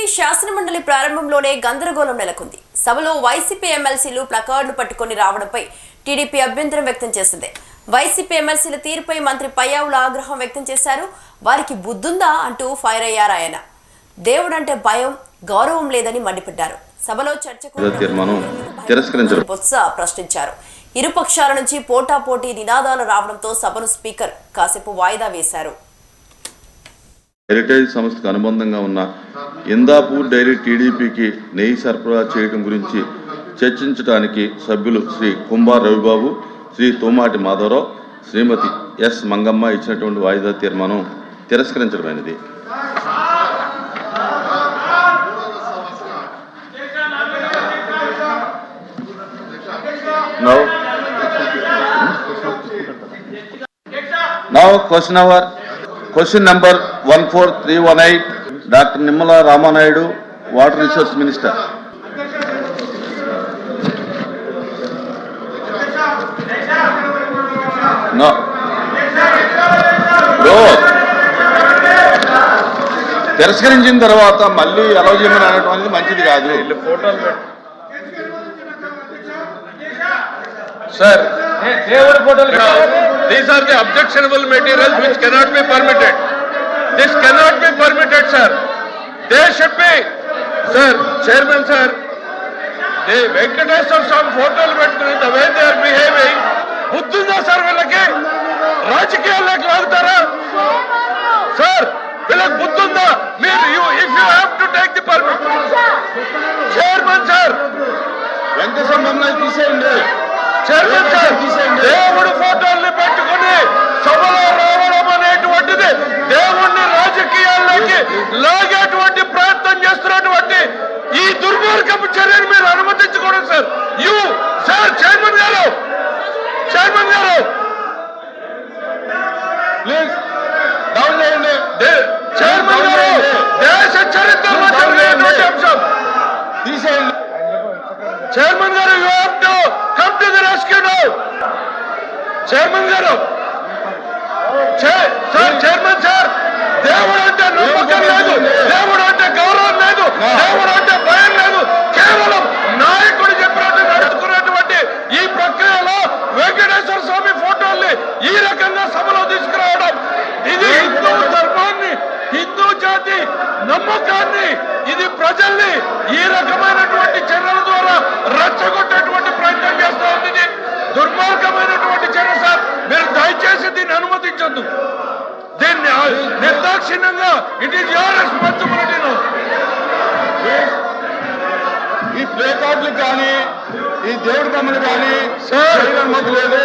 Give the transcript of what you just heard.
AP శాసనమండలి ప్రారంభంలోనే గందరగోళం నెలకొంది. సభలో వైసీపీ ఎమ్మెల్సీలు ప్లకార్డులు పట్టుకొని రావడంపై టీడీపీ అభ్యంతరం వ్యక్తం చేసింది. వైసీపీ ఎమ్మెల్సీల తీరుపై మంత్రి పయ్యావుల ఆగ్రహం వ్యక్తం చేశారు. వారికి బుద్ధుందా అంటూ ఫైర్ అయ్యారు ఆయన. దేవుడంటే భయం, గౌరవం లేదని మండిపడ్డారు. సభలో చర్చకు బొత్స ప్రశ్నించారు. ఇరుపక్షాల నుంచి పోటాపోటీ నినాదాలు రావడంతో సభను స్పీకర్ కాసేపు వాయిదా వేశారు. హెరిటేజ్ సంస్థకు అనుబంధంగా ఉన్న ఇందాపూర్ డైరీ టీడీపీకి నెయ్యి సరఫరా చేయడం గురించి చర్చించడానికి సభ్యులు శ్రీ కుంభార్ రవిబాబు, శ్రీ తోమాటి మాధవరావు, శ్రీమతి ఎస్ మంగమ్మ ఇచ్చినటువంటి వాయిదా తీర్మానం తిరస్కరించడమైనది. Now question number 14318, Dr. Nimala Ramanaidu, Water Resource Minister. No. Bro. తిరస్కరించిన తర్వాత మళ్ళీ అలౌ చేయమని అనడం అనేది మంచిది కాదు. Sir, these are the objectionable materials which cannot be permitted. This cannot be permitted, sir. They should be, sir, Chairman, sir. The Venkateswara Swami photos పెట్టుకుని the way they are behaving, బుద్ధుందా sir వీళ్ళకి? రాజకీయాల్లోకి లాగుతారా sir? వీళ్ళకి బుద్ధుందా? మీరు if you have to take the permit, Chairman, sir. Venkateswara తీసేయండి. Chairman sir, దేవుడు ఫోటోల్ని పెట్టుకుని సభలో రావడం అనేటువంటిది దేవుణ్ణి రాజకీయాల్లోకి లాగేటువంటి ప్రయత్నం చేస్తున్నటువంటి ఈ దుర్మార్గపు చర్యను మీరు అనుమతించకూడదు సార్. సార్ చైర్మన్ గారు ప్లీజ్ డౌన్ చేయండి. చైర్మన్ గారు, దేశ చరిత్రలో జరిగినటువంటి అంశం తీసేయండి. చైర్మన్ గారు, you have to come to the rescue now. Chairman గారు, సార్ చైర్మన్ సార్, దేవుడు అంటే నమ్మకం లేదు, దేవుడు అంటే గౌరవం లేదు, దేవుడు అంటే భయం లేదు. కేవలం నాయకుడు చెప్పినట్టు నడుచుకున్నటువంటి ఈ ప్రక్రియలో వెంకటేశ్వర స్వామి ఫోటోల్ని ఈ రకంగా సభలో తీసుకురావడం, ఇది హిందూ ధర్మాన్ని, హిందూ జాతి నమ్మకాన్ని, ఇది ప్రజల్ని ఈ రకమైనటువంటి చర్యల ద్వారా రెచ్చగొట్టేటువంటి ప్రయత్నం చేస్తూ ఉంది. దుర్మార్గమైనటువంటి చర్య సార్. మీరు దయచేసి దీన్ని అనుమతించొద్దు. దీన్ని నిర్దాక్షిణ్యంగా ఇట్ ఈస్ యువర్ రెస్పాన్సిబిలిటీ. ఈ ప్లే కార్డులు కానీ, ఈ దేవుడి బొమ్మలు కానీ చేయని అనుమతి లేదు.